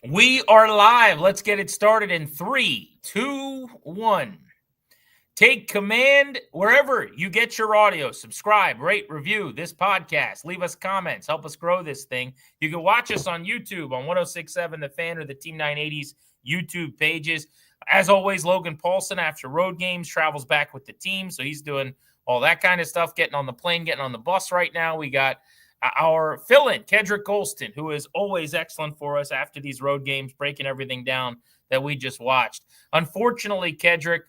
We are live. Let's get it started in 3, 2, 1. Take command wherever you get your audio. Subscribe, rate, review this podcast. Leave us comments. Help us grow this thing. You can watch us on YouTube on 106.7 The Fan or the Team 980's YouTube pages. As always, Logan Paulsen, after road games, travels back with the team. So he's doing all that kind of stuff, getting on the plane, getting on the bus right now. We got our fill-in, Kedric Golston, who is always excellent for us after these road games, breaking everything down that we just watched. Unfortunately, Kedric,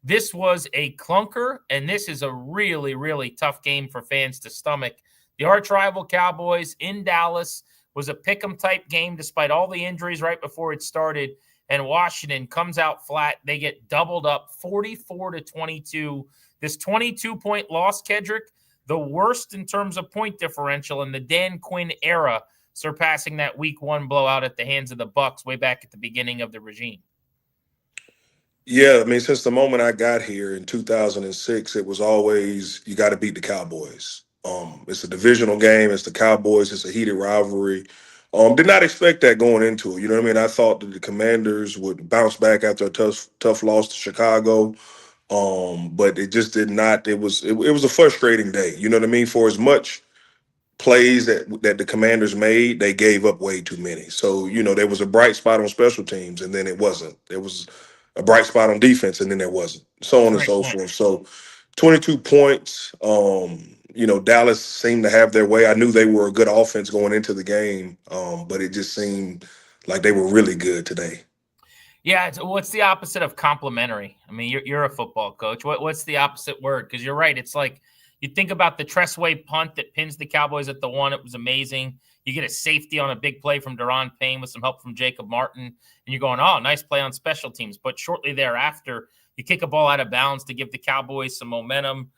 this was a clunker, and this is a really, really tough game for fans to stomach. The arch-rival Cowboys in Dallas was a pick-em type game despite all the injuries right before it started, and Washington comes out flat. They get doubled up 44-22. This 22-point loss, Kedric, the worst in terms of point differential in the Dan Quinn era, surpassing that Week 1 blowout at the hands of the Bucs way back at the beginning of the regime. Yeah, I mean, since the moment I got here in 2006, it was always you got to beat the Cowboys. It's a divisional game. It's the Cowboys. It's a heated rivalry. Did not expect that going into it. You know what I mean? I thought that the Commanders would bounce back after a tough loss to Chicago. But it just did not. It was a frustrating day. You know what I mean? For as much plays that the Commanders made, they gave up way too many. So, you know, there was a bright spot on special teams, and then it wasn't. There was a bright spot on defense, and then there wasn't. So on and so forth. So 22 points. You know, Dallas seemed to have their way. I knew they were a good offense going into the game, but it just seemed like they were really good today. Yeah, what's the opposite of complimentary? I mean, you're a football coach. What's the opposite word? Because you're right. It's like you think about the Tressway punt that pins the Cowboys at the 1. It was amazing. You get a safety on a big play from Daron Payne with some help from Jacob Martin, and you're going, oh, nice play on special teams. But shortly thereafter, you kick a ball out of bounds to give the Cowboys some momentum.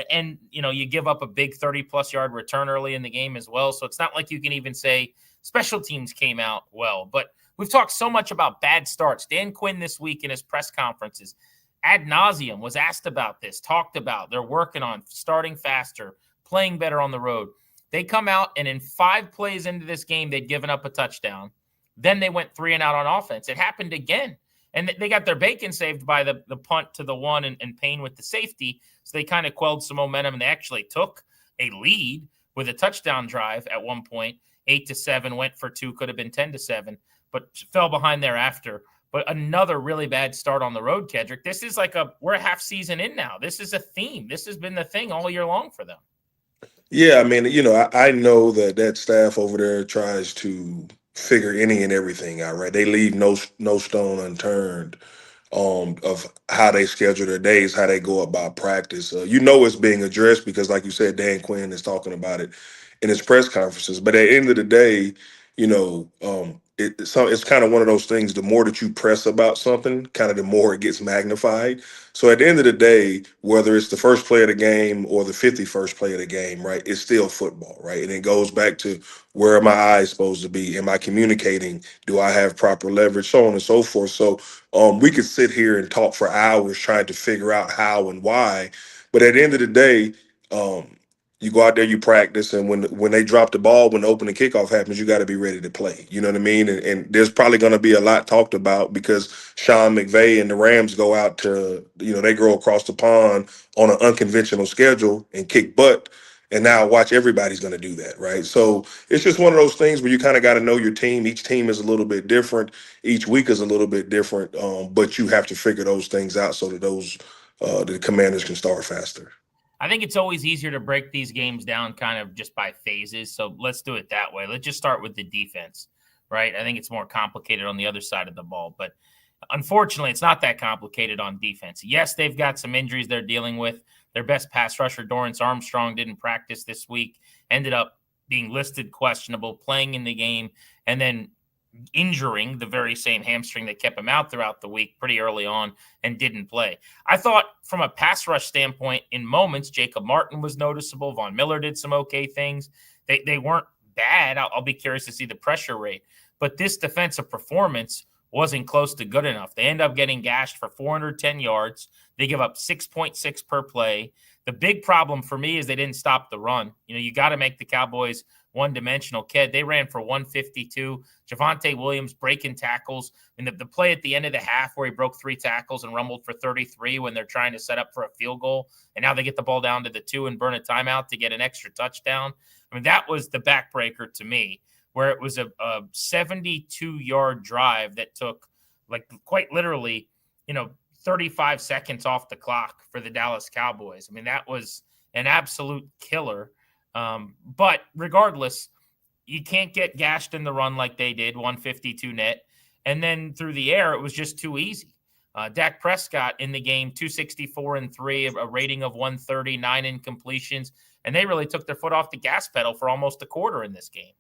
And, you know, you give up a big 30-plus yard return early in the game as well. So it's not like you can even say special teams came out well. But we've talked so much about bad starts. Dan Quinn this week in his press conferences ad nauseum was asked about this, talked about they're working on starting faster, playing better on the road. They come out, and in 5 plays into this game, they'd given up a touchdown. Then they went 3 and out on offense. It happened again. And they got their bacon saved by the punt to the 1 and Payne with the safety. So they kind of quelled some momentum, and they actually took a lead with a touchdown drive at one point, 8-7, went for 2, could have been 10-7, but fell behind thereafter. But another really bad start on the road, Kedric. This is like we're a half season in now. This is a theme. This has been the thing all year long for them. Yeah, I mean, you know, I know that staff over there tries to figure any and everything out, right? They leave no stone unturned of how they schedule their days, how they go about practice. You know it's being addressed because, like you said, Dan Quinn is talking about it in his press conferences. But at the end of the day, you know, it's kind of one of those things. The more that you press about something, kind of the more it gets magnified. So at the end of the day, whether it's the first play of the game or the 51st play of the game, right, it's still football, right? And it goes back to where are my eyes supposed to be? Am I communicating? Do I have proper leverage? So on and so forth. So we could sit here and talk for hours trying to figure out how and why. But at the end of the day, you go out there, you practice, and when they drop the ball, when the opening kickoff happens, you got to be ready to play. You know what I mean? And there's probably going to be a lot talked about because Sean McVay and the Rams go out to, you know, they go across the pond on an unconventional schedule and kick butt. And now watch, everybody's going to do that, right? So it's just one of those things where you kind of got to know your team. Each team is a little bit different. Each week is a little bit different. But you have to figure those things out so that the Commanders can start faster. I think it's always easier to break these games down kind of just by phases. So let's do it that way. Let's just start with the defense, right? I think it's more complicated on the other side of the ball. But unfortunately, it's not that complicated on defense. Yes, they've got some injuries they're dealing with. Their best pass rusher, Dorrance Armstrong, didn't practice this week, ended up being listed questionable, playing in the game, and then injuring the very same hamstring that kept him out throughout the week pretty early on and didn't play. I thought from a pass rush standpoint, in moments, Jacob Martin was noticeable. Von Miller did some okay things. They weren't bad. I'll be curious to see the pressure rate. But this defensive performance wasn't close to good enough. They end up getting gashed for 410 yards. They give up 6.6 per play. The big problem for me is they didn't stop the run. You know, you got to make the Cowboys one-dimensional kid. They ran for 152. Javonte Williams breaking tackles. And the play at the end of the half where he broke 3 tackles and rumbled for 33 when they're trying to set up for a field goal. And now they get the ball down to the 2 and burn a timeout to get an extra touchdown. I mean, that was the backbreaker to me, where it was a 72-yard drive that took, like, quite literally, 35 seconds off the clock for the Dallas Cowboys. I mean, that was an absolute killer. But regardless, you can't get gashed in the run like they did, 152 net. And then through the air, it was just too easy. Dak Prescott in the game, 264 and 3, a rating of 139 incompletions. And they really took their foot off the gas pedal for almost a quarter in this game.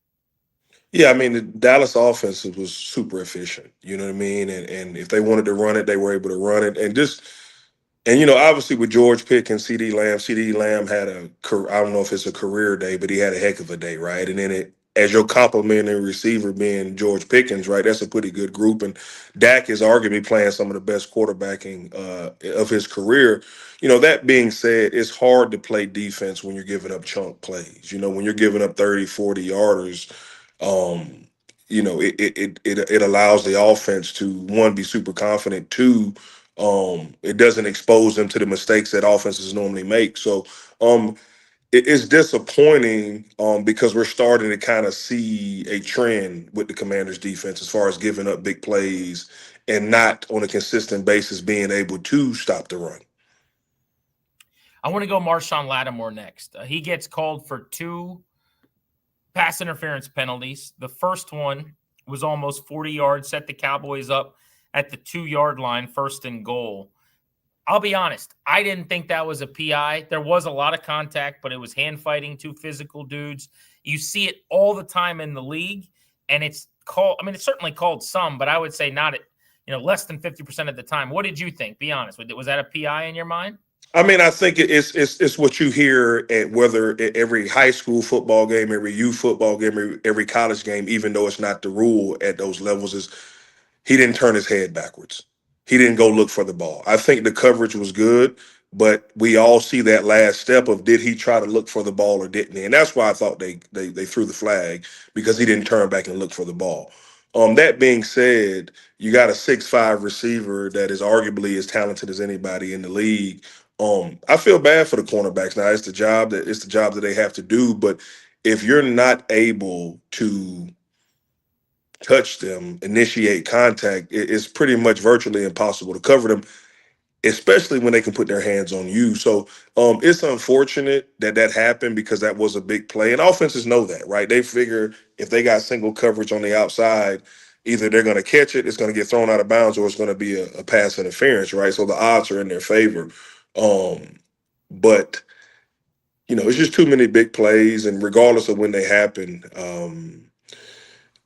Yeah, I mean, the Dallas offense was super efficient. You know what I mean? And if they wanted to run it, they were able to run it. And obviously with George Pickens, CD Lamb had I don't know if it's a career day, but he had a heck of a day, right? And then as your complimentary receiver being George Pickens, right, that's a pretty good group. And Dak is arguably playing some of the best quarterbacking of his career. That being said, it's hard to play defense when you're giving up chunk plays. When you're giving up 30, 40 yarders, it allows the offense to, one, be super confident, two, it doesn't expose them to the mistakes that offenses normally make. So it's disappointing because we're starting to kind of see a trend with the Commanders defense as far as giving up big plays and not on a consistent basis being able to stop the run. I want to go Marshawn Latimore next. He gets called for 2 pass interference penalties. The first one was almost 40 yards, set the Cowboys up at the 2-yard line, 1st and goal. I'll be honest, I didn't think that was a PI. There was a lot of contact, but it was hand fighting, 2 physical dudes. You see it all the time in the league, and it's called, I mean, it's certainly called some, but I would say not at, less than 50% of the time. What did you think? Be honest. Was that a PI in your mind? I mean, I think it's what you hear at whether at every high school football game, every youth football game, every college game, even though it's not the rule at those levels, is he didn't turn his head backwards. He didn't go look for the ball. I think the coverage was good, but we all see that last step of did he try to look for the ball or didn't he? And that's why I thought they threw the flag, because he didn't turn back and look for the ball. That being said, you got a 6'5" receiver that is arguably as talented as anybody in the league. I feel bad for the cornerbacks. Now it's the job that they have to do, but if you're not able to touch them, initiate contact, it's pretty much virtually impossible to cover them, especially when they can put their hands on you. So it's unfortunate that happened, because that was a big play. And offenses know that, right? They figure if they got single coverage on the outside, either they're going to catch it, it's going to get thrown out of bounds, or it's going to be a pass interference, right? So the odds are in their favor. But it's just too many big plays, and regardless of when they happen,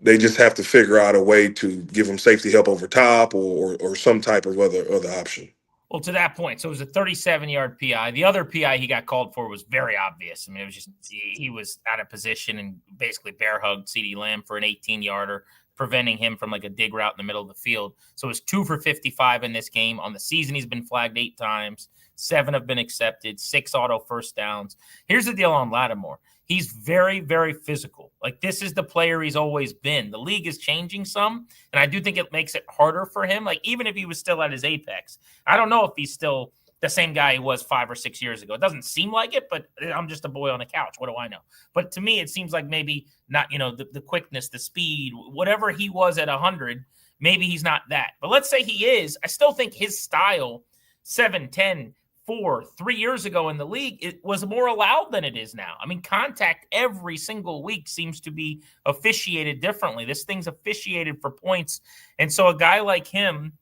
they just have to figure out a way to give them safety help over top or some type of other option. Well, to that point, so it was a 37-yard PI. The other PI he got called for was very obvious. I mean, it was just he was out of position and basically bear hugged CD Lamb for an 18-yarder, preventing him from like a dig route in the middle of the field. So it was 2 for 55 in this game. On the season, he's been flagged 8 times. 7 have been accepted, 6 auto first downs. Here's the deal on Latimore. He's very, very physical. Like, this is the player he's always been. The league is changing some, and I do think it makes it harder for him. Like, even if he was still at his apex, I don't know if he's still the same guy he was 5 or 6 years ago. It doesn't seem like it, but I'm just a boy on a couch. What do I know? But to me, it seems like maybe not, the quickness, the speed, whatever he was at 100, maybe he's not that. But let's say he is. I still think his style, 7'10", 3 years ago in the league, it was more allowed than it is now. I mean, contact every single week seems to be officiated differently. This thing's officiated for points. And so a guy like him,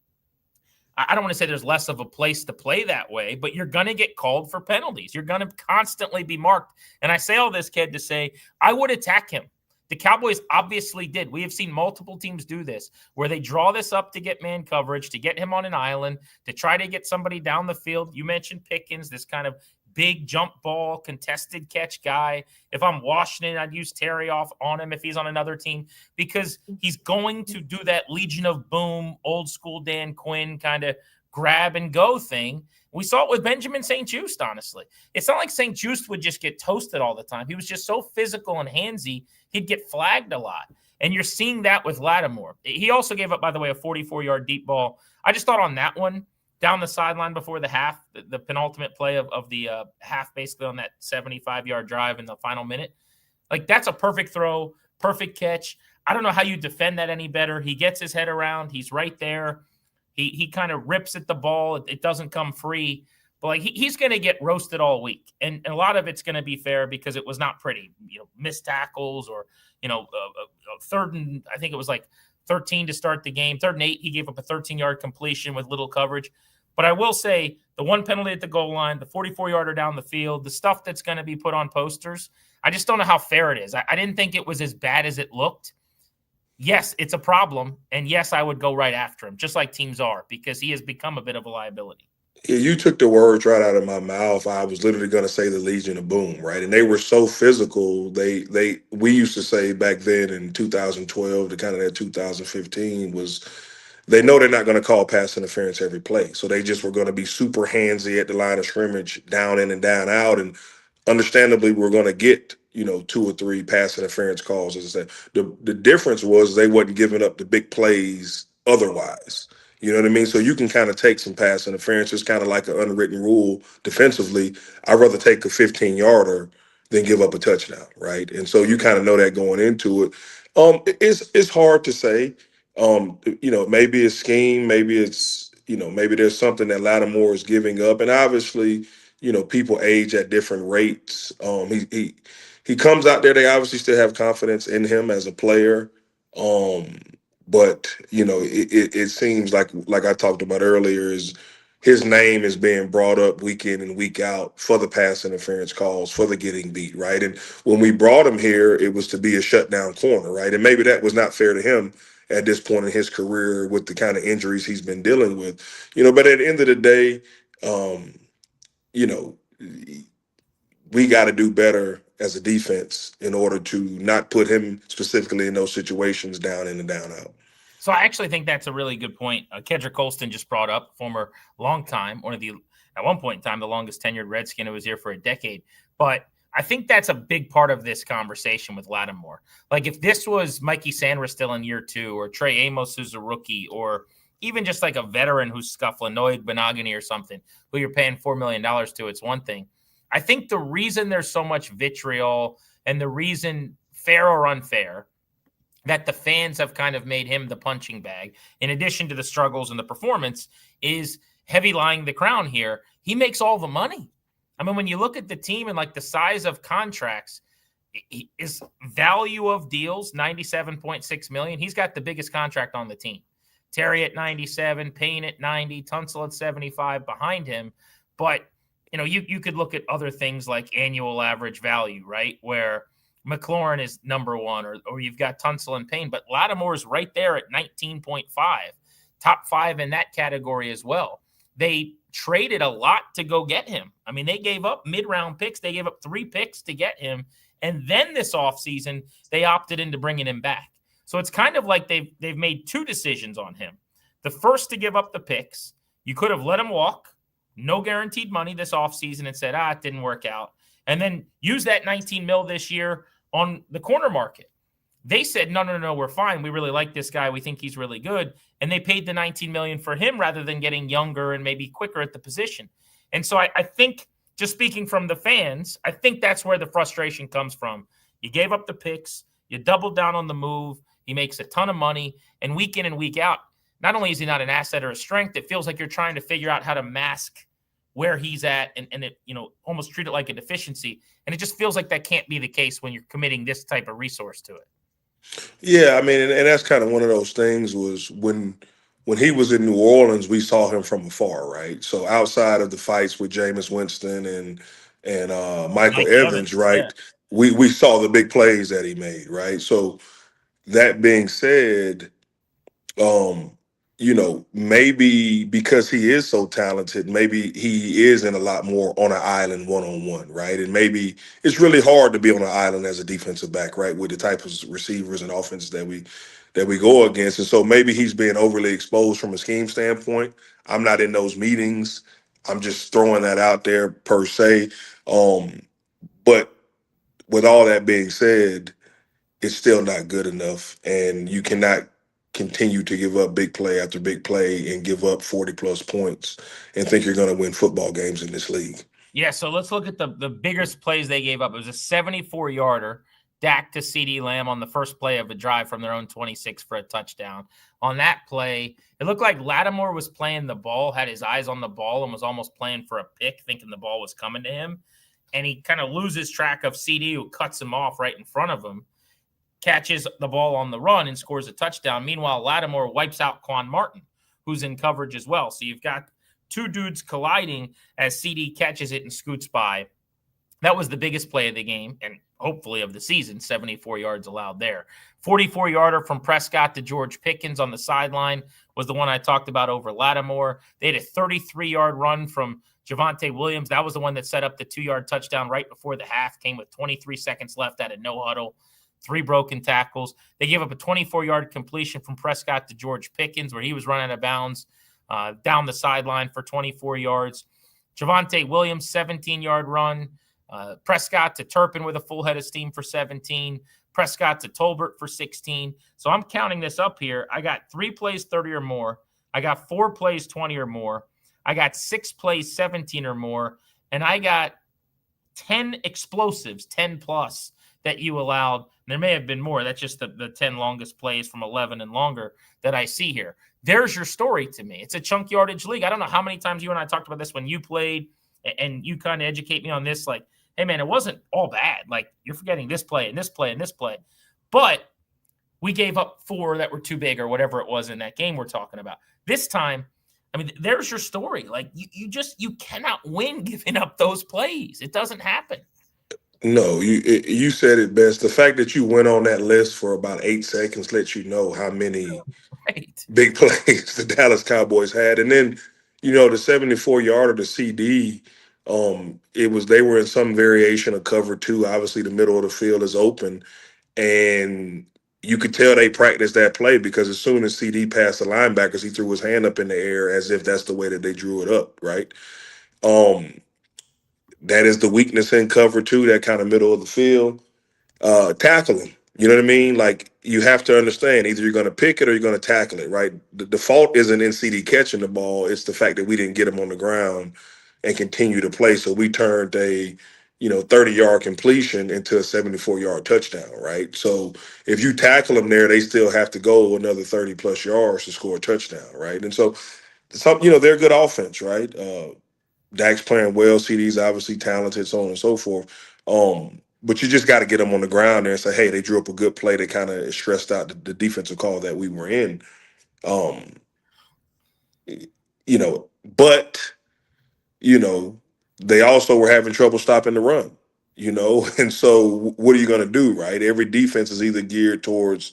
I don't want to say there's less of a place to play that way, but you're going to get called for penalties. You're going to constantly be marked. And I say all this, kid, to say I would attack him. The Cowboys obviously did. We have seen multiple teams do this, where they draw this up to get man coverage, to get him on an island, to try to get somebody down the field. You mentioned Pickens, this kind of big jump ball, contested catch guy. If I'm Washington, I'd use Terry off on him if he's on another team, because he's going to do that Legion of Boom, old school Dan Quinn kind of grab and go thing. We saw it with Benjamin St-Juste, honestly. It's not like St-Juste would just get toasted all the time. He was just so physical and handsy, he'd get flagged a lot. And you're seeing that with Latimore. He also gave up, by the way, a 44-yard deep ball. I just thought on that one, down the sideline before the half, the penultimate play of the half, basically on that 75-yard drive in the final minute, like that's a perfect throw, perfect catch. I don't know how you defend that any better. He gets his head around. He's right there. He kind of rips at the ball. It doesn't come free. But like he's going to get roasted all week. And a lot of it's going to be fair because it was not pretty. Missed tackles or, third and I think it was like 13 to start the game. 3rd and 8, he gave up a 13-yard completion with little coverage. But I will say the one penalty at the goal line, the 44-yarder down the field, the stuff that's going to be put on posters, I just don't know how fair it is. I didn't think it was as bad as it looked. Yes, it's a problem. And yes, I would go right after him, just like teams are, because he has become a bit of a liability. Yeah, you took the words right out of my mouth. I was literally going to say the Legion of Boom, right? And they were so physical. We used to say back then in 2012 to kind of that 2015 was they know they're not going to call pass interference every play. So they just were going to be super handsy at the line of scrimmage, down in and down out. And understandably, we're going to get, 2 or 3 pass interference calls. As I said, the difference was they wasn't giving up the big plays otherwise. You know what I mean? So you can kind of take some pass interference. It's kind of like an unwritten rule defensively. I'd rather take a 15-yarder than give up a touchdown, right? And so you kind of know that going into it. It's hard to say. Maybe it's scheme, maybe it's, maybe there's something that Latimore is giving up. And obviously, people age at different rates. He comes out there, they obviously still have confidence in him as a player. But it seems like I talked about earlier, is his name is being brought up week in and week out for the pass interference calls, for the getting beat, right? And when we brought him here, it was to be a shutdown corner, right? And maybe that was not fair to him at this point in his career with the kind of injuries he's been dealing with, But at the end of the day, you know, we got to do better as a defense in order to not put him specifically in those situations down in and down out. So I actually think that's a really good point. Kedric Golston just brought up, former long time, at one point in time, the longest tenured Redskin who was here for a decade. But I think that's a big part of this conversation with Latimore. Like if this was Mikey Sanders still in year 2, or Trey Amos who's a rookie, or even just like a veteran who's scuffling, Noah Benogany or something, who you're paying $4 million to, it's one thing. I think the reason there's so much vitriol and the reason, fair or unfair, that the fans have kind of made him the punching bag, in addition to the struggles and the performance, is heavy lying the crown here. He makes all the money. I mean, when you look at the team and like the size of contracts, his value of deals, $97.6 million. He's got the biggest contract on the team. Terry at 97, Payne at 90, Tunsil at 75 behind him. But, you could look at other things like annual average value, right? Where McLaurin is number 1, or you've got Tunsil and Payne, but Latimore is right there at 19.5, top 5 in that category as well. They traded a lot to go get him. I mean, they gave up mid-round picks. They gave up 3 picks to get him. And then this offseason, they opted into bringing him back. So it's kind of like they've made 2 decisions on him. The first, to give up the picks. You could have let him walk, no guaranteed money this offseason, and said, it didn't work out. And then use that $19 million this year on the corner market. They said, no, we're fine. We really like this guy. We think he's really good. And they paid the $19 million for him rather than getting younger and maybe quicker at the position. And so I think, just speaking from the fans, I think that's where the frustration comes from. You gave up the picks. You doubled down on the move. He makes a ton of money. And week in and week out, not only is he not an asset or a strength, it feels like you're trying to figure out how to mask where he's at and it, almost treat it like a deficiency. And it just feels like that can't be the case when you're committing this type of resource to it. Yeah, I mean, and that's kind of one of those things, was when he was in New Orleans, we saw him from afar, right? So outside of the fights with Jameis Winston and Michael Evans, right? Yeah. We saw the big plays that he made, right? So that being said, maybe because he is so talented, maybe he is in a lot more on an island one-on-one, right? And maybe it's really hard to be on an island as a defensive back, right? With the type of receivers and offenses that we go against. And so maybe he's being overly exposed from a scheme standpoint. I'm not in those meetings. I'm just throwing that out there per se. But with all that being said, it's still not good enough. And you cannot continue to give up big play after big play and give up 40 plus points and think you're going to win football games in this league. Yeah, so let's look at the biggest plays they gave up. It was a 74-yarder, Dak to CeeDee Lamb on the first play of a drive from their own 26 for a touchdown. On that play, it looked like Latimore was playing the ball, had his eyes on the ball, and was almost playing for a pick, thinking the ball was coming to him. And he kind of loses track of CeeDee, who cuts him off right in front of him, catches the ball on the run, and scores a touchdown. Meanwhile, Latimore wipes out Quan Martin, who's in coverage as well. So you've got two dudes colliding as CeeDee catches it and scoots by. That was the biggest play of the game and hopefully of the season, 74 yards allowed there. 44-yarder from Prescott to George Pickens on the sideline was the one I talked about over Latimore. They had a 33-yard run from Javonte Williams. That was the one that set up the 2-yard touchdown right before the half, came with 23 seconds left at a no huddle. 3 broken tackles. They gave up a 24-yard completion from Prescott to George Pickens where he was running out of bounds down the sideline for 24 yards. Javonte Williams, 17-yard run. Prescott to Turpin with a full head of steam for 17. Prescott to Tolbert for 16. So I'm counting this up here. I got 3 plays 30 or more. I got 4 plays 20 or more. I got 6 plays 17 or more. And I got 10 explosives, 10 plus that you allowed. There may have been more. That's just the 10 longest plays from 11 and longer that I see here. There's your story to me. It's a chunk yardage league. I don't know how many times you and I talked about this when you played, and you kind of educate me on this. Like, hey, man, it wasn't all bad. Like, you're forgetting this play and this play and this play. But we gave up 4 that were too big or whatever it was in that game we're talking about. This time, I mean, there's your story. Like, you cannot win giving up those plays. It doesn't happen. No, you said it best. The fact that you went on that list for about 8 seconds lets you know how many big plays the Dallas Cowboys had. And then, the 74-yarder to CD, they were in some variation of cover 2. Obviously, the middle of the field is open, and you could tell they practiced that play because as soon as CD passed the linebackers, he threw his hand up in the air as if that's the way that they drew it up, right? That is the weakness in cover 2, that kind of middle of the field. Tackle him. You know what I mean? Like, you have to understand, either you're going to pick it or you're going to tackle it, right? The fault isn't in CD catching the ball. It's the fact that we didn't get him on the ground and continue to play. So we turned a 30-yard completion into a 74-yard touchdown, right? So if you tackle them there, they still have to go another 30-plus yards to score a touchdown, right? And so, they're a good offense, right? Dak's playing well. CD's obviously talented, so on and so forth. But you just got to get them on the ground there and say, hey, they drew up a good play that kind of stressed out the defensive call that we were in. But they also were having trouble stopping the run, and so what are you going to do, right? Every defense is either geared towards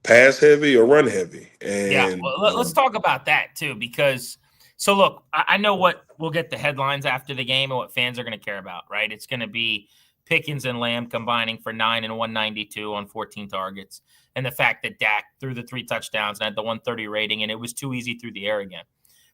pass heavy or run heavy. And yeah, well, let's talk about that too, because so look, I know what we'll get the headlines after the game and what fans are going to care about, right? It's going to be Pickens and Lamb combining for 9 and 192 on 14 targets, and the fact that Dak threw the 3 touchdowns and had the 130 rating, and it was too easy through the air again.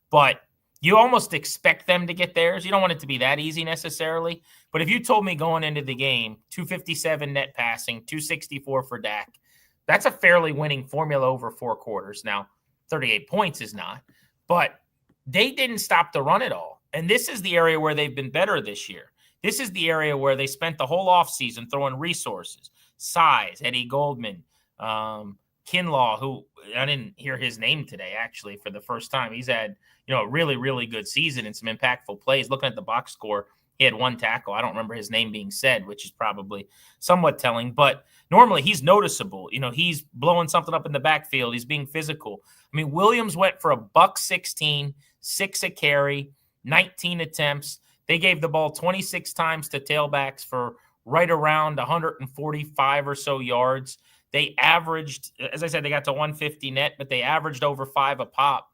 But you almost expect them to get theirs. You don't want it to be that easy necessarily. But if you told me going into the game, 257 net passing, 264 for Dak, that's a fairly winning formula over 4 quarters. Now, 38 points is not, but they didn't stop the run at all. And this is the area where they've been better this year. This is the area where they spent the whole offseason throwing resources, size, Eddie Goldman, Kinlaw, who I didn't hear his name today, actually, for the first time. He's had, a really, really good season and some impactful plays. Looking at the box score, he had 1 tackle. I don't remember his name being said, which is probably somewhat telling. But normally he's noticeable. He's blowing something up in the backfield. He's being physical. I mean, Williams went for $116, 6 a carry, 19 attempts. They gave the ball 26 times to tailbacks for right around 145 or so yards. They averaged, as I said, they got to 150 net, but they averaged over 5 a pop.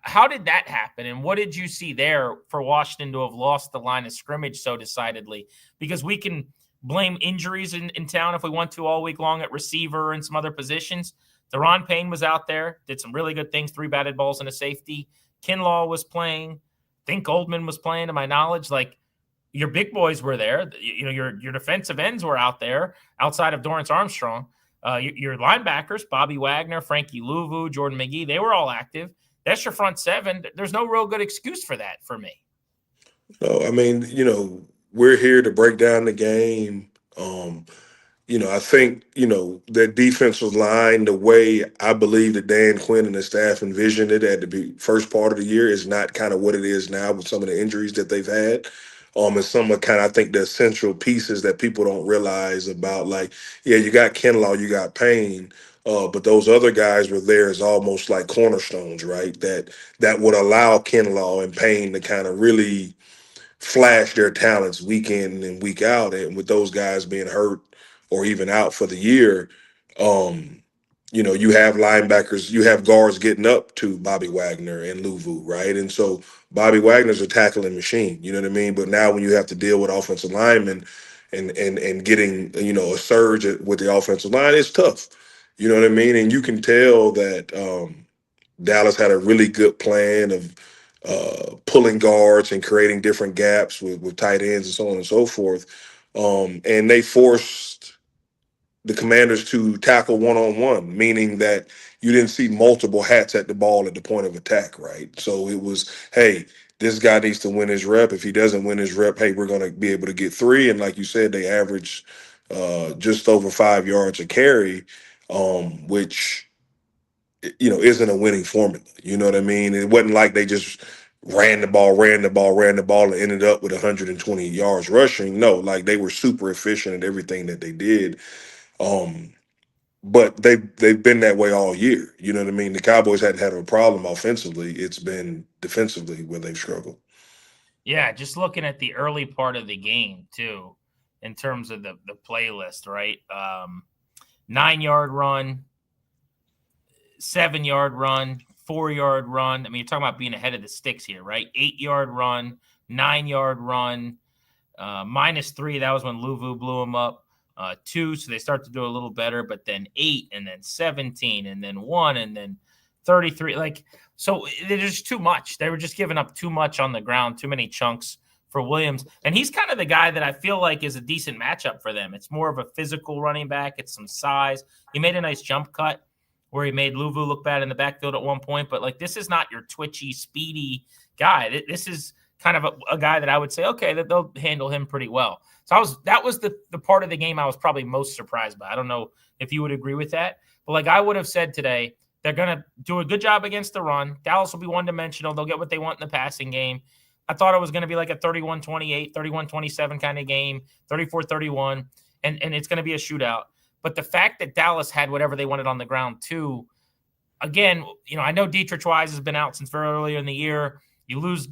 How did that happen? And what did you see there for Washington to have lost the line of scrimmage so decidedly? Because we can blame injuries in town if we want to all week long at receiver and some other positions. Deron Payne was out there, did some really good things, 3 batted balls and a safety. Kinlaw was playing. I think Goldman was playing, to my knowledge. Like, your big boys were there. You know, your defensive ends were out there outside of Dorrance Armstrong. Your linebackers, Bobby Wagner, Frankie Louvu, Jordan McGee, they were all active. That's your front seven. There's no real good excuse for that for me. No, I mean, we're here to break down the game. I think, that defensive line, the way I believe that Dan Quinn and the staff envisioned it at the first part of the year is not kind of what it is now with some of the injuries that they've had. And some of kind of, I think, the essential pieces that people don't realize about, like, yeah, you got Kinlaw, you got Payne, but those other guys were there as almost like cornerstones, right? That would allow Kinlaw and Payne to kind of really flash their talents week in and week out. And with those guys being hurt or even out for the year, you have linebackers, you have guards getting up to Bobby Wagner and Louvu, right? And so Bobby Wagner's a tackling machine, you know what I mean? But now when you have to deal with offensive linemen and getting, a surge with the offensive line, it's tough. You know what I mean? And you can tell that Dallas had a really good plan of pulling guards and creating different gaps with tight ends and so on and so forth. And they forced the Commanders to tackle one-on-one, meaning that you didn't see multiple hats at the ball at the point of attack, right? So it was, hey, this guy needs to win his rep. If he doesn't win his rep, hey, we're going to be able to get 3. And like you said, they averaged just over 5 yards a carry, which isn't a winning formula. You know what I mean? It wasn't like they just ran the ball, and ended up with 120 yards rushing. No, like they were super efficient at everything that they did. But they've been that way all year. You know what I mean? The Cowboys hadn't had a problem offensively. It's been defensively where they've struggled. Yeah, just looking at the early part of the game too, in terms of the playlist, right? 9-yard run, 7-yard run, 4-yard run. I mean, you're talking about being ahead of the sticks here, right? 8-yard run, 9-yard run, -3. That was when Louvu blew him up. 2, so they start to do a little better, but then 8, and then 17, and then 1, and then 33. Like, so there's too much. They were just giving up too much on the ground, too many chunks for Williams. And he's kind of the guy that I feel like is a decent matchup for them. It's more of a physical running back. It's some size. He made a nice jump cut where he made Louvu look bad in the backfield at one point, but like, this is not your twitchy, speedy guy. This is kind of a guy that I would say, okay, that they'll handle him pretty well. So that was the part of the game I was probably most surprised by. I don't know if you would agree with that, but like I would have said today, they're going to do a good job against the run. Dallas will be one-dimensional. They'll get what they want in the passing game. I thought it was going to be like a 31-28, 31-27 kind of game, 34-31, and it's going to be a shootout. But the fact that Dallas had whatever they wanted on the ground too, again, I know Dietrich Wise has been out since very earlier in the year. You lose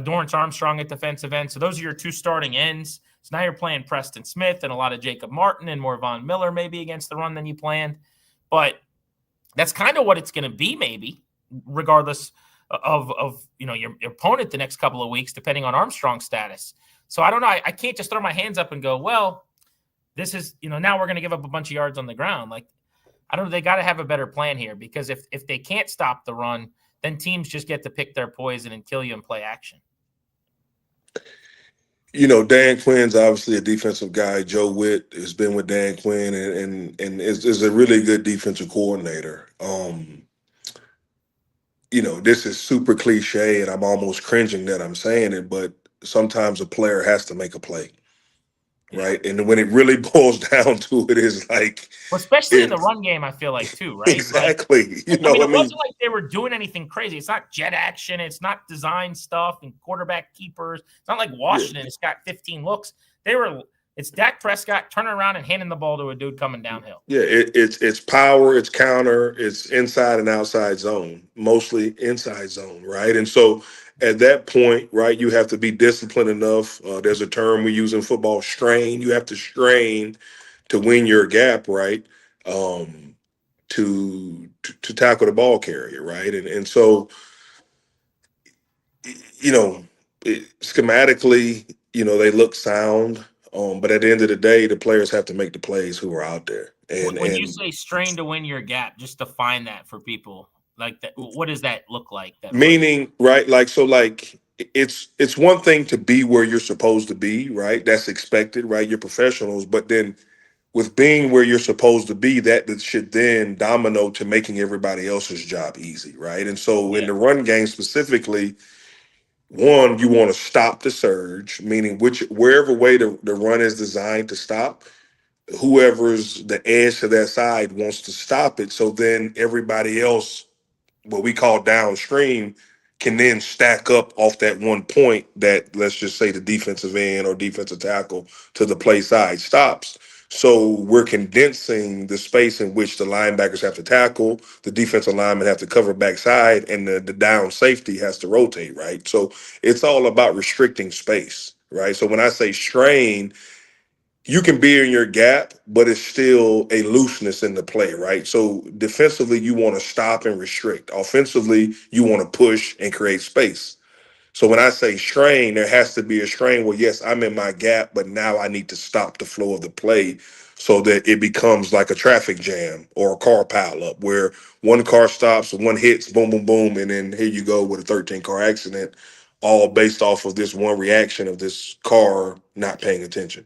Dorrance Armstrong at defensive end. So those are your 2 starting ends. So now you're playing Preston Smith and a lot of Jacob Martin and more Von Miller maybe against the run than you planned. But that's kind of what it's going to be, maybe, regardless of your opponent the next couple of weeks, depending on Armstrong's status. So I don't know. I can't just throw my hands up and go, well, this is, now we're going to give up a bunch of yards on the ground. Like, I don't know. They got to have a better plan here, because if they can't stop the run, then teams just get to pick their poison and kill you and play action. Dan Quinn's obviously a defensive guy. Joe Witt has been with Dan Quinn and is a really good defensive coordinator. This is super cliche, and I'm almost cringing that I'm saying it, but sometimes a player has to make a play, right? And when it really boils down to it, is like, well, especially in the run game, I feel like too, right? Exactly. Like, it wasn't like they were doing anything crazy. It's not jet action. It's not design stuff and quarterback keepers. It's not like Washington. It's got 15 looks. It's Dak Prescott turning around and handing the ball to a dude coming downhill. Yeah, it's power, it's counter, it's inside and outside zone, mostly inside zone, right? And so at that point, right, you have to be disciplined enough. There's a term we use in football, strain. You have to strain to win your gap, right? To tackle the ball carrier, right? And so you know, schematically, they look sound. But at the end of the day, the players have to make the plays who are out there. When you And say strain to win your gap, just define that for people like that. What does that look like? That phrase? meaning, right? Like it's one thing to be where you're supposed to be, right? That's expected, right? You're professionals, but then with being where you're supposed to be, that should then domino to making everybody else's job easy, right? And so in Yeah. the run game specifically, one, you want to stop the surge, meaning wherever way the run is designed to stop, whoever's the edge to that side wants to stop it. So then everybody else, what we call downstream, can then stack up off that one point that, let's just say, the defensive end or defensive tackle to the play side stops. So we're condensing the space in which the linebackers have to tackle, the defensive linemen have to cover backside, and the down safety has to rotate, right? So it's all about restricting space, right? So when I say strain, you can be in your gap, but it's still a looseness in the play, right? So defensively, you want to stop and restrict. Offensively, you want to push and create space. So when I say strain, there has to be a strain where, yes, I'm in my gap, but now I need to stop the flow of the play so that it becomes like a traffic jam or a car pileup where one car stops, one hits, boom, boom, boom, and then here you go with a 13-car accident, all based off of this one reaction of this car not paying attention.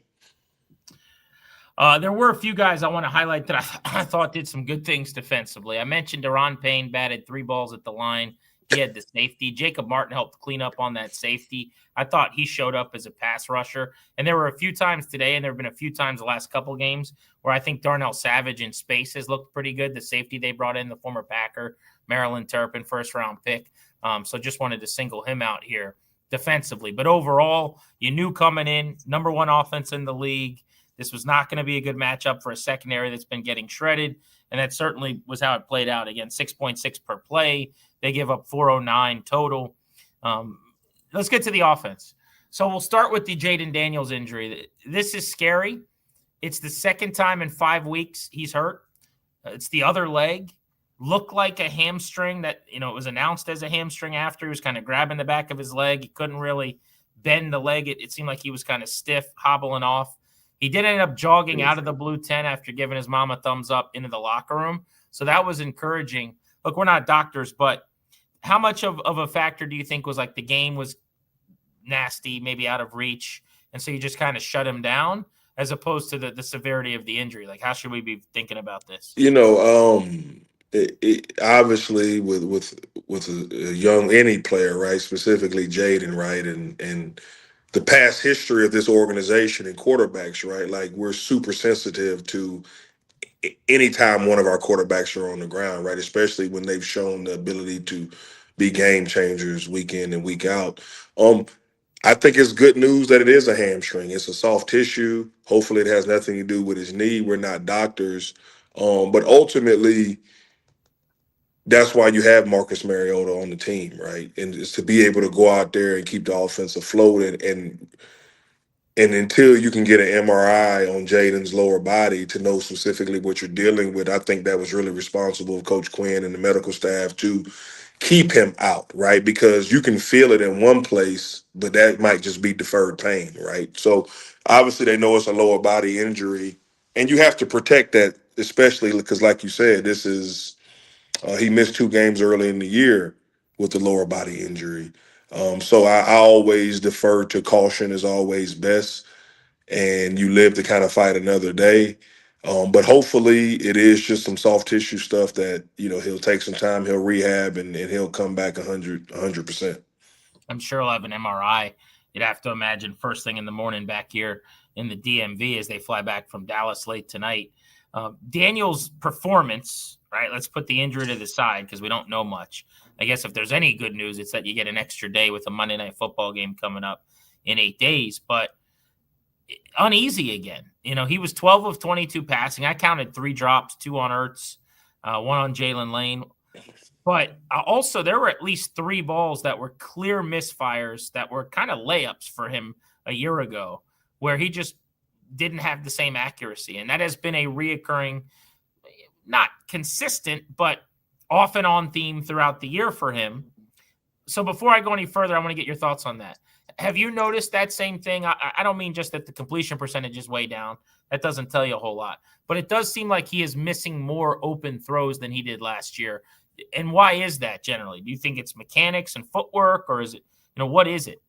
There were a few guys I want to highlight that I thought did some good things defensively. I mentioned Deron Payne batted 3 balls at the line. He had the safety. Jacob Martin helped clean up on that safety. I thought he showed up as a pass rusher. And there were a few times today, and there have been a few times the last couple games where I think Darnell Savage in space has looked pretty good. The safety they brought in, the former Packer, Maryland Turpin, first-round pick. So just wanted to single him out here defensively. But overall, you knew coming in, number 1 offense in the league. This was not going to be a good matchup for a secondary that's been getting shredded, and that certainly was how it played out. Again, 6.6 per play. They give up 409 total. Let's get to the offense. So we'll start with the Jaden Daniels injury. This is scary. It's the second time in 5 weeks he's hurt. It's the other leg. Looked like a hamstring that, it was announced as a hamstring after. He was kind of grabbing the back of his leg. He couldn't really bend the leg. It seemed like he was kind of stiff, hobbling off. He did end up jogging out of the blue tent after giving his mom a thumbs up into the locker room. So that was encouraging. Look, we're not doctors, but how much of a factor do you think was like the game was nasty, maybe out of reach, and so you just kind of shut him down as opposed to the severity of the injury? Like, how should we be thinking about this? Obviously with a young any player, right? Specifically Jaden, right? And the past history of this organization and quarterbacks, right? Like we're super sensitive to anytime one of our quarterbacks are on the ground, right? Especially when they've shown the ability to be game changers week in and week out. I think it's good news that it is a hamstring. It's a soft tissue. Hopefully it has nothing to do with his knee. We're not doctors. But ultimately, that's why you have Marcus Mariota on the team, right? And it's to be able to go out there and keep the offense afloat and until you can get an MRI on Jaden's lower body to know specifically what you're dealing with, I think that was really responsible of Coach Quinn and the medical staff to keep him out, right? Because you can feel it in one place, but that might just be deferred pain, right? So obviously they know it's a lower body injury, and you have to protect that, especially because, like you said, this is he missed 2 games early in the year with the lower body injury. So I always defer to caution is always best, and you live to kind of fight another day. But hopefully it is just some soft tissue stuff that, he'll take some time, he'll rehab, and he'll come back 100%. I'm sure he'll have an MRI. You'd have to imagine first thing in the morning back here in the DMV as they fly back from Dallas late tonight. Daniel's performance, right? Let's put the injury to the side because we don't know much. I guess if there's any good news, it's that you get an extra day with a Monday Night Football game coming up in 8 days. But uneasy again. He was 12 of 22 passing. I counted 3 drops, 2 on Ertz, 1 on Jalen Lane. But also there were at least 3 balls that were clear misfires that were kind of layups for him a year ago where he just didn't have the same accuracy. And that has been a reoccurring, not consistent, but off and on theme throughout the year for him. So before I go any further, I want to get your thoughts on that. Have you noticed that same thing? I don't mean just that the completion percentage is way down. That doesn't tell you a whole lot. But it does seem like he is missing more open throws than he did last year. And why is that generally? Do you think it's mechanics and footwork, or is it, what is it?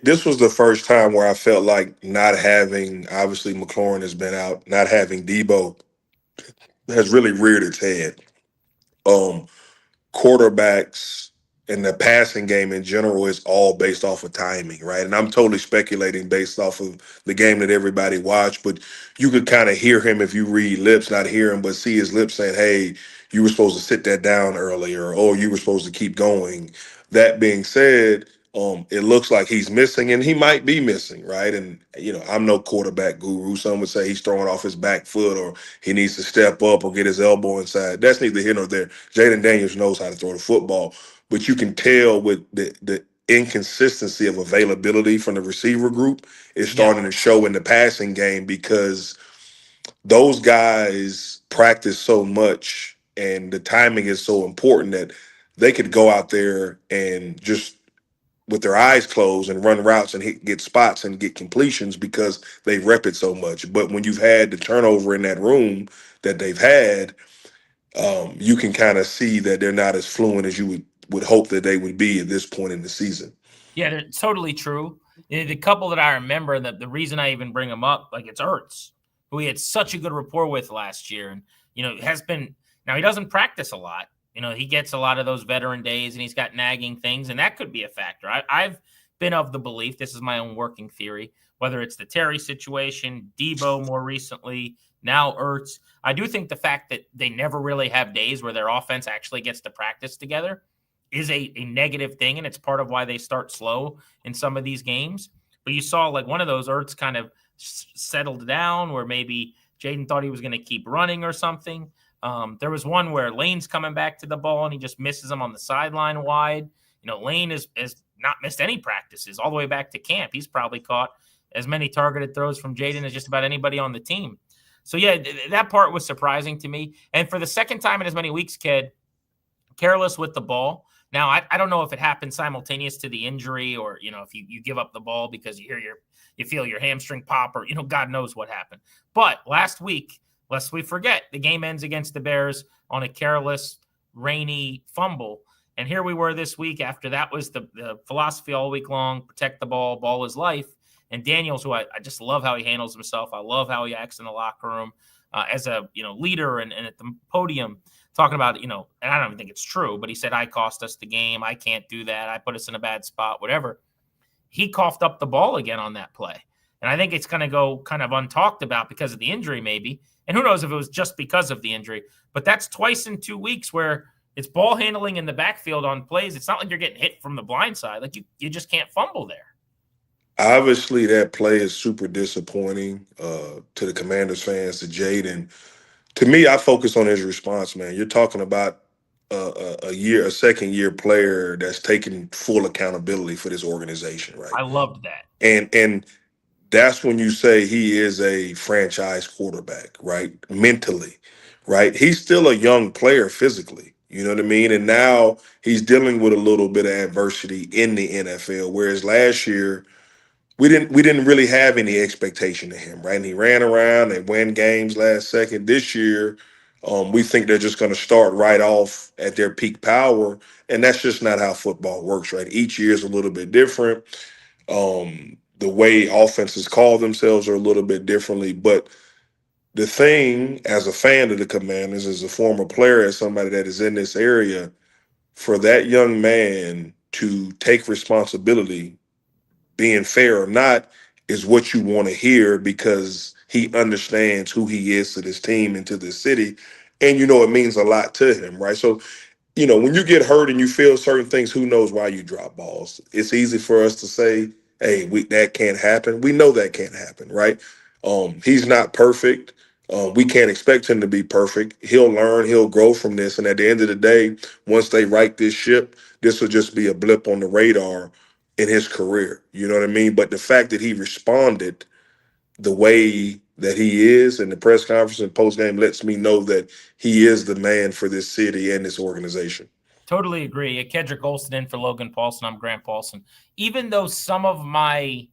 This was the first time where I felt like not having, obviously McLaurin has been out, not having Debo has really reared its head. Um, Quarterbacks and the passing game in general is all based off of timing, right? And I'm totally speculating based off of the game that everybody watched, but you could kind of hear him if you read lips, not hear him, but see his lips saying, hey, you were supposed to sit that down earlier, or you were supposed to keep going. That being said, it looks like he's missing, and he might be missing, right? And I'm no quarterback guru. Some would say he's throwing off his back foot, or he needs to step up or get his elbow inside. That's neither here nor there. Jaden Daniels knows how to throw the football, but you can tell with the inconsistency of availability from the receiver group is starting to show in the passing game, because those guys practice so much and the timing is so important that they could go out there and just with their eyes closed and run routes and get spots and get completions because they rep it so much. But when you've had the turnover in that room that they've had, you can kind of see that they're not as fluent as you would hope that they would be at this point in the season. Yeah, they're totally true. The couple that I remember, that the reason I even bring them up, like it's Ertz, who he had such a good rapport with last year, and has been. Now he doesn't practice a lot. He gets a lot of those veteran days, and he's got nagging things, and that could be a factor. I've been of the belief, this is my own working theory, whether it's the Terry situation, Debo more recently, now Ertz. I do think the fact that they never really have days where their offense actually gets to practice together is a negative thing, and it's part of why they start slow in some of these games. But you saw like one of those, Ertz kind of settled down, where maybe Jaden thought he was going to keep running or something. There was one where Lane's coming back to the ball and he just misses him on the sideline wide. Lane has not missed any practices all the way back to camp. He's probably caught as many targeted throws from Jaden as just about anybody on the team. So, yeah, that part was surprising to me. And for the second time in as many weeks, Ked, careless with the ball. Now, I don't know if it happened simultaneous to the injury, or, if you give up the ball because you feel your hamstring pop, or, God knows what happened. But last week, lest we forget, the game ends against the Bears on a careless, rainy fumble. And here we were this week after that was the philosophy all week long: protect the ball, ball is life. And Daniels, who I just love how he handles himself. I love how he acts in the locker room as a leader and at the podium, talking about, and I don't even think it's true, but he said, I cost us the game. I can't do that. I put us in a bad spot, whatever. He coughed up the ball again on that play. And I think it's going to go kind of untalked about because of the injury maybe. And who knows if it was just because of the injury. But that's twice in 2 weeks where it's ball handling in the backfield on plays. It's not like you're getting hit from the blind side. Like you just can't fumble there. Obviously, that play is super disappointing to the Commanders fans, to Jaden. To me, I focus on his response, man. You're talking about a second year player that's taking full accountability for this organization, right? I loved that. And that's when you say he is a franchise quarterback, right? Mentally, right? He's still a young player physically. You know what I mean? And now he's dealing with a little bit of adversity in the NFL, whereas last year we didn't really have any expectation of him, right? And he ran around and won games last second. This year, we think they're just going to start right off at their peak power, and that's just not how football works, right? Each year is a little bit different. The way offenses call themselves are a little bit differently, but the thing, as a fan of the Commanders, as a former player, as somebody that is in this area, for that young man to take responsibility, being fair or not, is what you want to hear, because he understands who he is to this team and to this city. And, it means a lot to him, right? So, when you get hurt and you feel certain things, who knows why you drop balls? It's easy for us to say, hey, that can't happen. We know that can't happen, right? He's not perfect. We can't expect him to be perfect. He'll learn, he'll grow from this. And at the end of the day, once they right this ship, this will just be a blip on the radar in his career. You know what I mean? But the fact that he responded the way that he is in the press conference and post game lets me know that he is the man for this city and this organization. Totally agree. Kedric Golston in for Logan Paulsen. I'm Grant Paulsen. Even though some of my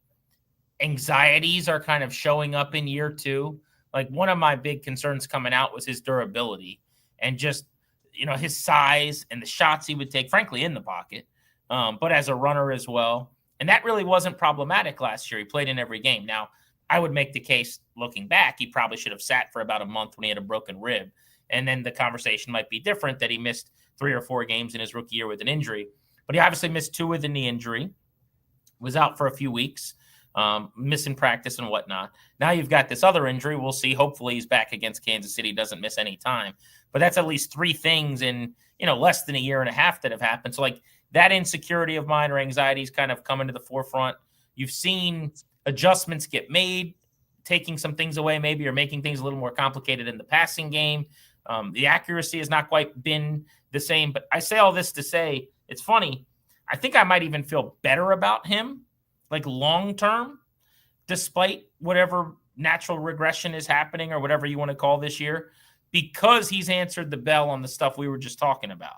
anxieties are kind of showing up in year two, like one of my big concerns coming out was his durability and just, his size and the shots he would take, frankly, in the pocket, but as a runner as well. And that really wasn't problematic last year. He played in every game. Now, I would make the case looking back, he probably should have sat for about a month when he had a broken rib. And then the conversation might be different that he missed 3 or 4 games in his rookie year with an injury. But he obviously missed 2 with a knee injury, was out for a few weeks, missing practice and whatnot. Now you've got this other injury. We'll see. Hopefully he's back against Kansas City, doesn't miss any time. But that's at least 3 things in, less than a year and a half that have happened. So like that insecurity of mine or anxiety is kind of coming to the forefront. You've seen adjustments get made, taking some things away maybe, or making things a little more complicated in the passing game. The accuracy has not quite been the same, but I say all this to say it's funny. I think I might even feel better about him, like long-term, despite whatever natural regression is happening or whatever you want to call this year, because he's answered the bell on the stuff we were just talking about.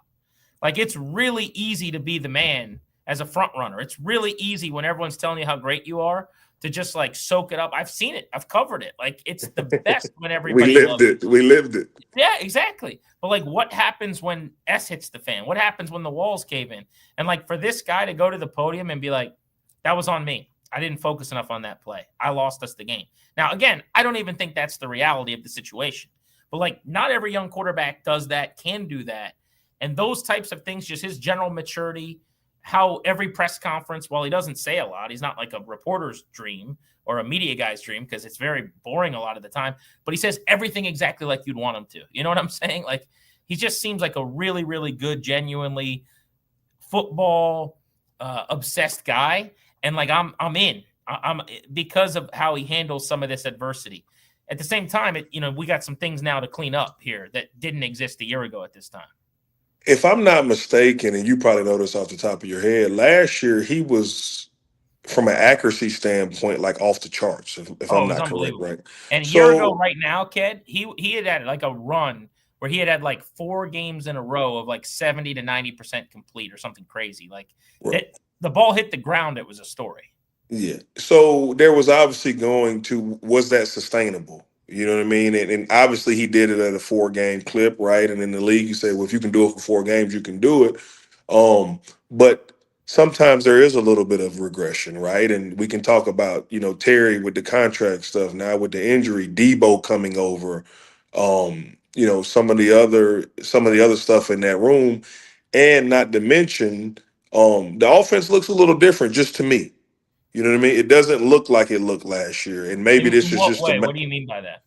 Like, it's really easy to be the man as a front runner. It's really easy when everyone's telling you how great you are to just like soak it up. I've seen it. I've covered it. Like, it's the best when everybody loves it. We lived it. Yeah, exactly. But like, what happens when S hits the fan? What happens when the walls cave in? And like, for this guy to go to the podium and be like, that was on me. I didn't focus enough on that play. I lost us the game. Now, again, I don't even think that's the reality of the situation. But like, not every young quarterback does that, can do that. And those types of things, just his general maturity, how every press conference, while he doesn't say a lot, he's not like a reporter's dream or a media guy's dream because it's very boring a lot of the time, but he says everything exactly like you'd want him to. You know what I'm saying? Like, he just seems like a really, really good, genuinely football obsessed guy. And like, I'm in. I'm because of how he handles some of this adversity. At the same time, we got some things now to clean up here that didn't exist a year ago at this time. If I'm not mistaken, and you probably know this off the top of your head, last year he was, from an accuracy standpoint, like off the charts, if I'm not correct, right? And a year ago right now, Ked, he had like a run where he had like 4 games in a row of like 70 to 90% complete or something crazy. Like, right. The ball hit the ground, it was a story. Yeah. So there was obviously was that sustainable? You know what I mean? And obviously he did it at a 4-game clip, right? And in the league, you say, well, if you can do it for 4 games, you can do it. But sometimes there is a little bit of regression, right? And we can talk about, Terry with the contract stuff, now with the injury, Debo coming over, some of the other stuff in that room, and not to mention, the offense looks a little different just to me. You know what I mean? It doesn't look like it looked last year. And maybe this is just what do you mean by that?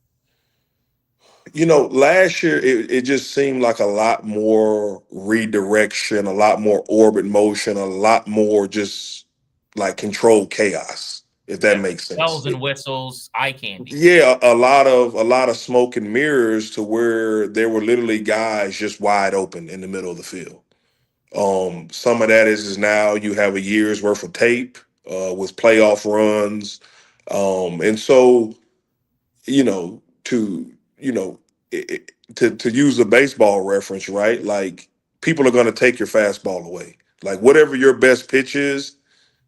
Last year it just seemed like a lot more redirection, a lot more orbit motion, a lot more just like controlled chaos, if that makes sense. Bells and whistles, eye candy. Yeah, a lot of smoke and mirrors to where there were literally guys just wide open in the middle of the field. Some of that is now you have a year's worth of tape with playoff runs. And so, to use a baseball reference, right? Like, people are going to take your fastball away. Like, whatever your best pitch is,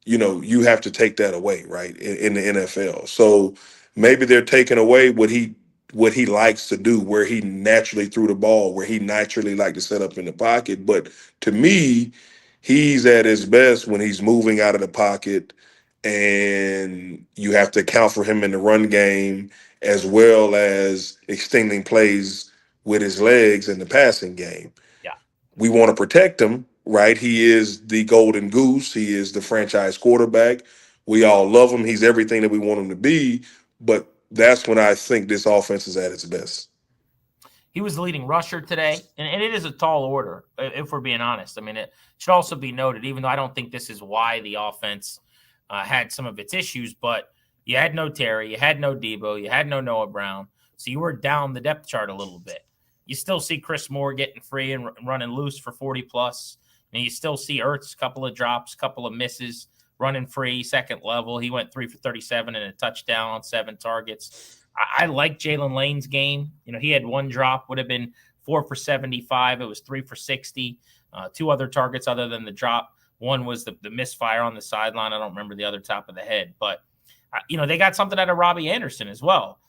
you have to take that away, right? In the NFL. So maybe they're taking away what he likes to do, where he naturally threw the ball, where he naturally liked to set up in the pocket. But to me, he's at his best when he's moving out of the pocket, and you have to account for him in the run game as well as extending plays with his legs in the passing game. Yeah. We want to protect him, right? He is the golden goose. He is the franchise quarterback. We all love him. He's everything that we want him to be. But that's when I think this offense is at its best. He was the leading rusher today, and it is a tall order, if we're being honest. I mean, it should also be noted, even though I don't think this is why the offense had some of its issues, but you had no Terry, you had no Debo, you had no Noah Brown, so you were down the depth chart a little bit. You still see Chris Moore getting free and running loose for 40+, and you still see Ertz, couple of drops, couple of misses, running free, second level. He went 3 for 37 and a touchdown on 7 targets. I like Jalen Lane's game. He had 1 drop, would have been 4 for 75. It was 3 for 60. 2 other targets other than the drop. One was the misfire on the sideline. I don't remember the other top of the head, but they got something out of Robbie Anderson as well.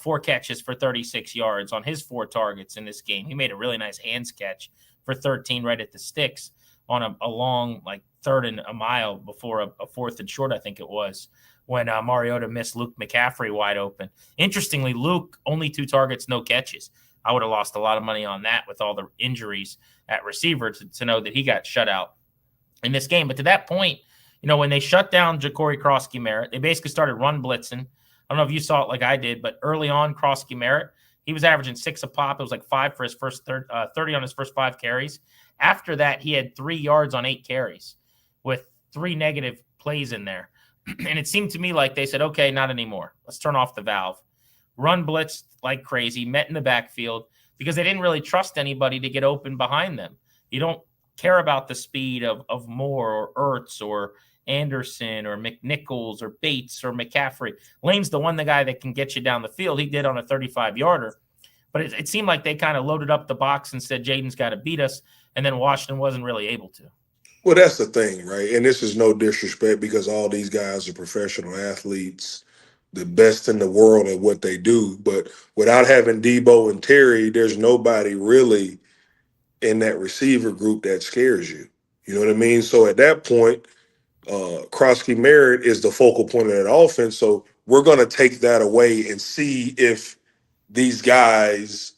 4 catches for 36 yards on his 4 targets in this game. He made a really nice hands catch for 13 right at the sticks on a long, like, 3rd and a mile before a 4th and short, I think it was, when Mariota missed Luke McCaffrey wide open. Interestingly, Luke, only 2 targets, no catches. I would have lost a lot of money on that with all the injuries at receiver to know that he got shut out in this game. But to that point, when they shut down Ja'Cory Krosky-Merritt, they basically started run blitzing. I don't know if you saw it like I did, but early on, Krosky-Merritt, he was averaging 6 a pop. It was like 5 for his first 30 on his first 5 carries. After that, he had 3 yards on 8 carries with 3 negative plays in there. And it seemed to me like they said, okay, not anymore. Let's turn off the valve. Run blitz like crazy, met in the backfield, because they didn't really trust anybody to get open behind them. You don't care about the speed of Moore or Ertz or Anderson or McNichols or Bates or McCaffrey. Lane's the guy that can get you down the field. He did on a 35-yarder. But it seemed like they kind of loaded up the box and said, Jaden's got to beat us, and then Washington wasn't really able to. Well, that's the thing, right? And this is no disrespect because all these guys are professional athletes, the best in the world at what they do. But without having Debo and Terry, there's nobody really in that receiver group that scares you. You know what I mean? So at that point, Krosky-Merritt is the focal point of that offense. So we're going to take that away and see if these guys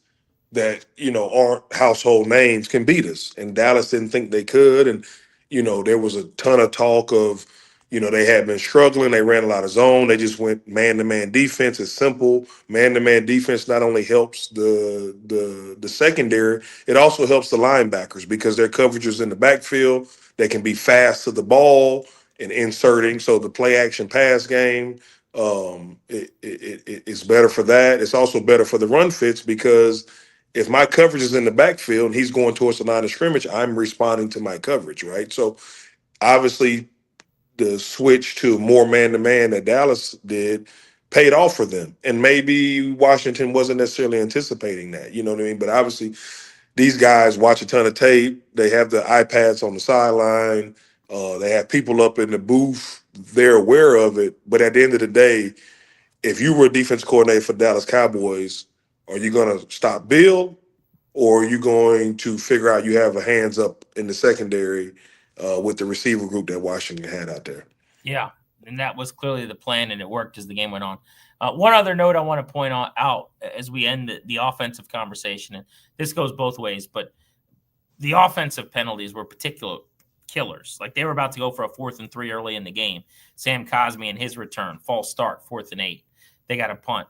that, aren't household names can beat us. And Dallas didn't think they could. And, there was a ton of talk of, they had been struggling. They ran a lot of zone. They just went man-to-man defense. It's simple. Man-to-man defense not only helps the secondary, it also helps the linebackers because their coverage is in the backfield. They can be fast to the ball and inserting. So the play-action pass game, it's better for that. It's also better for the run fits because if my coverage is in the backfield and he's going towards the line of scrimmage, I'm responding to my coverage, right? So obviously the switch to more man-to-man that Dallas did paid off for them. And maybe Washington wasn't necessarily anticipating that, you know what I mean? But obviously these guys watch a ton of tape. They have the iPads on the sideline. They have people up in the booth. They're aware of it. But at the end of the day, if you were a defense coordinator for Dallas Cowboys, are you going to stop Bill, or are you going to figure out you have a hands up in the secondary with the receiver group that Washington had out there? Yeah, and that was clearly the plan, and it worked as the game went on. One other note I want to point out as we end the offensive conversation, and this goes both ways, but the offensive penalties were particular killers. Like they were about to go for a 4th and 3 early in the game. Sam Cosmi and his return, false start, 4th and 8. They got a punt.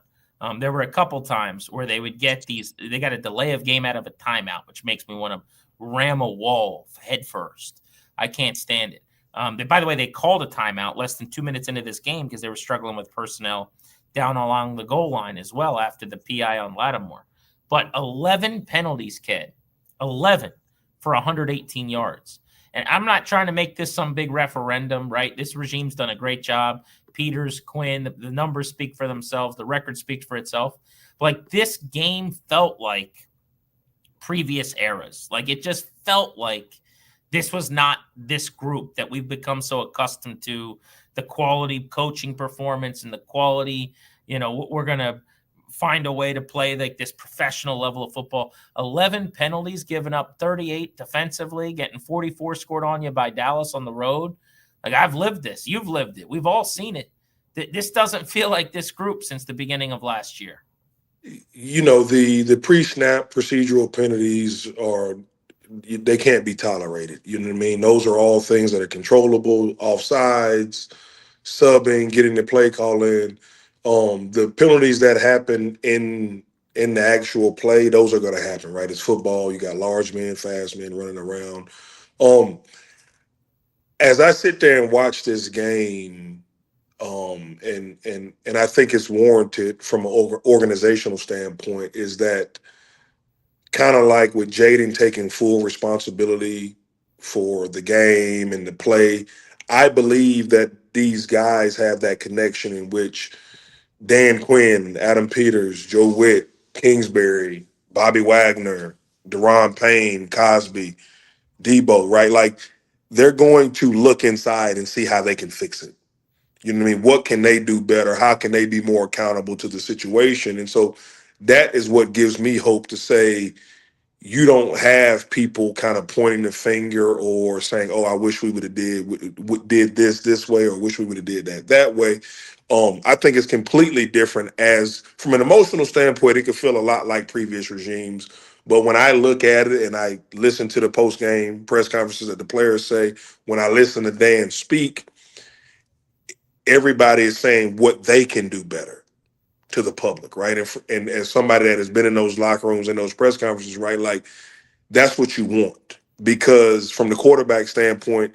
There were a couple times where they would get they got a delay of game out of a timeout, which makes me want to ram a wall head first. I can't stand it. By the way, they called a timeout less than 2 minutes into this game because they were struggling with personnel down along the goal line as well after the PI on Latimore. But 11 penalties, Ked. 11 for 118 yards. And I'm not trying to make this some big referendum, right? This regime's done a great job. Peters, Quinn, the numbers speak for themselves. The record speaks for itself. Like this game felt like previous eras. Like it just felt like this was not this group that we've become so accustomed to, the quality coaching performance and the quality, we're going to find a way to play like this professional level of football. 11 penalties, given up 38 defensively, getting 44 scored on you by Dallas on the road. Like I've lived this. You've lived it. We've all seen it. This doesn't feel like this group since the beginning of last year. The pre-snap procedural penalties they can't be tolerated. You know what I mean? Those are all things that are controllable, offsides, subbing, getting the play call in. The penalties that happen in the actual play, those are going to happen, right? It's football. You got large men, fast men running around. As I sit there and watch this game, and I think it's warranted from an organizational standpoint, is that kind of like with Jaden taking full responsibility for the game and the play, I believe that these guys have that connection in which Dan Quinn, Adam Peters, Joe Witt, Kingsbury, Bobby Wagner, Deron Payne, Cosby, Debo, right? Like they're going to look inside and see how they can fix it. You know what I mean? What can they do better? How can they be more accountable to the situation? And so that is what gives me hope to say you don't have people kind of pointing the finger or saying, "Oh, I wish we would have did this way, or wish we would have did that way." I think it's completely different. As from an emotional standpoint, it could feel a lot like previous regimes. But when I look at it and I listen to the post game press conferences that the players say, when I listen to Dan speak, everybody is saying what they can do better to the public, right? And as somebody that has been in those locker rooms and those press conferences, right, like that's what you want. Because from the quarterback standpoint,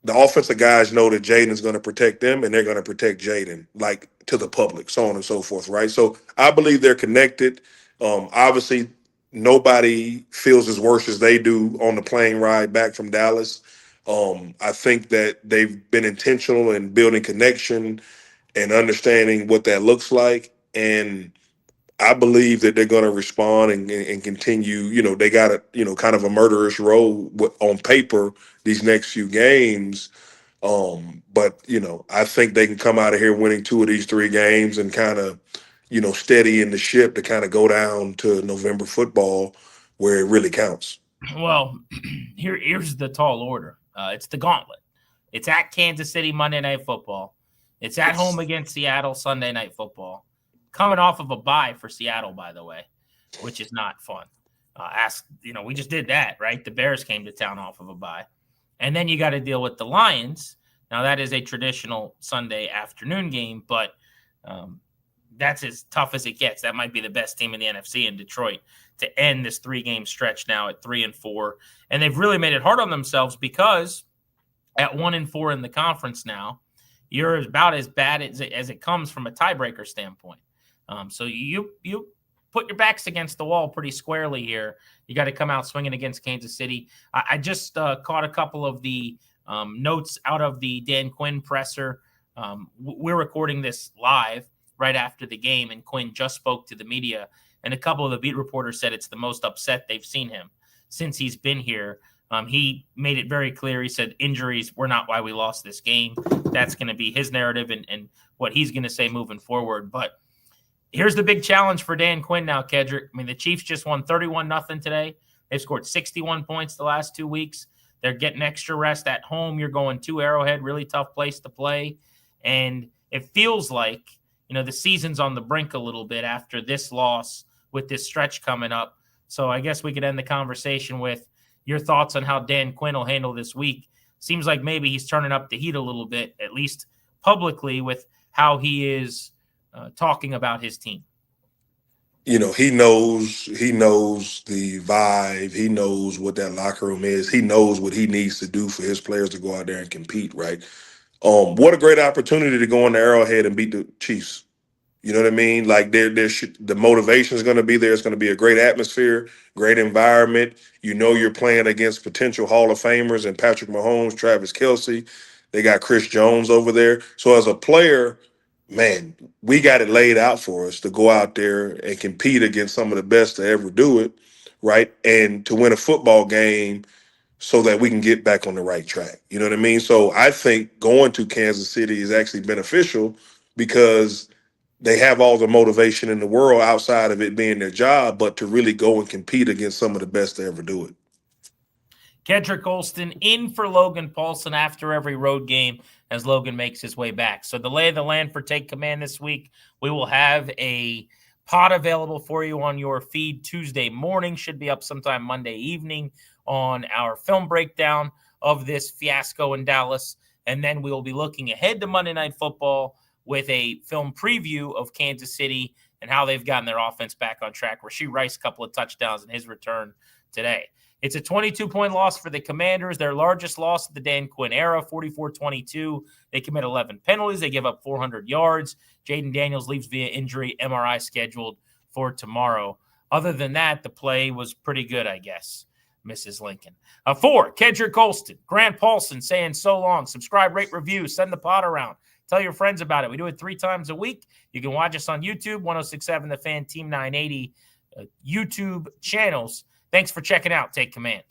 the offensive guys know that Jaden's going to protect them and they're going to protect Jaden, like to the public, so on and so forth, right? So I believe they're connected. Obviously, nobody feels as worse as they do on the plane ride back from Dallas. I think that they've been intentional in building connection and understanding what that looks like. And I believe that they're going to respond and continue. You know, they got a kind of a murderous row on paper these next few games. But I think they can come out of here winning 2 of these 3 games and kind of steady in the ship to kind of go down to November football where it really counts. Well, here's the tall order. It's the gauntlet. It's at Kansas City Monday Night Football. It's at home against Seattle Sunday Night Football. Coming off of a bye for Seattle, by the way, which is not fun. We just did that, right? The Bears came to town off of a bye. And then you got to deal with the Lions. Now, that is a traditional Sunday afternoon game, but that's as tough as it gets. That might be the best team in the NFC in Detroit to end this 3-game stretch now at 3-4. And they've really made it hard on themselves because at 1-4 in the conference now, you're about as bad as it comes from a tiebreaker standpoint. So you put your backs against the wall pretty squarely here. You got to come out swinging against Kansas City. I just caught a couple of the notes out of the Dan Quinn presser. We're recording this live right after the game, and Quinn just spoke to the media, and a couple of the beat reporters said it's the most upset they've seen him since he's been here. He made it very clear. He said injuries were not why we lost this game. That's going to be his narrative and what he's going to say moving forward. But here's the big challenge for Dan Quinn now, Kedric. I mean, the Chiefs just won 31-0 today. They've scored 61 points the last 2 weeks. They're getting extra rest at home. You're going to Arrowhead, really tough place to play. And it feels like, the season's on the brink a little bit after this loss with this stretch coming up. So I guess we could end the conversation with your thoughts on how Dan Quinn will handle this week. Seems like maybe he's turning up the heat a little bit, at least publicly, with how he is talking about his team. He knows the vibe. He knows what that locker room is. He knows what he needs to do for his players to go out there and compete, right? What a great opportunity to go on the Arrowhead and beat the Chiefs. You know what I mean? Like the motivation is going to be there. It's going to be a great atmosphere, great environment. You're playing against potential Hall of Famers and Patrick Mahomes, Travis Kelce. They got Chris Jones over there. So as a player, man, we got it laid out for us to go out there and compete against some of the best to ever do it, right? And to win a football game so that we can get back on the right track. You know what I mean? So I think going to Kansas City is actually beneficial because they have all the motivation in the world outside of it being their job, but to really go and compete against some of the best to ever do it. Kedric Golston in for Logan Paulsen after every road game as Logan makes his way back. So the lay of the land for Take Command this week, we will have a pod available for you on your feed Tuesday morning. Should be up sometime Monday evening on our film breakdown of this fiasco in Dallas. And then we will be looking ahead to Monday Night Football with a film preview of Kansas City and how they've gotten their offense back on track. Rashee Rice, a couple of touchdowns in his return today. It's a 22-point loss for the Commanders, their largest loss of the Dan Quinn era, 44-22. They commit 11 penalties. They give up 400 yards. Jaden Daniels leaves via injury, MRI scheduled for tomorrow. Other than that, the play was pretty good, I guess, Mrs. Lincoln. For Kedric Golston, Grant Paulsen saying so long. Subscribe, rate, review, send the pod around. Tell your friends about it. We do it 3 times a week. You can watch us on YouTube, 1067 The Fan, Team 980 YouTube channels. Thanks for checking out Take Command.